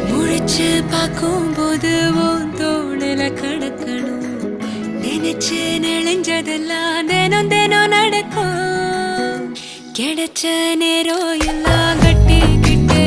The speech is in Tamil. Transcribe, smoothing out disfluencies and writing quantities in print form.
முழிச்சு பார்க்கும் போது தோணல கடக்கணும் நினைச்சு நெளிஞ்சதெல்லாம் தினம் தினம் நடக்கும் கிடைச்ச நேரம் எல்லாம் கட்டிக்கிட்டு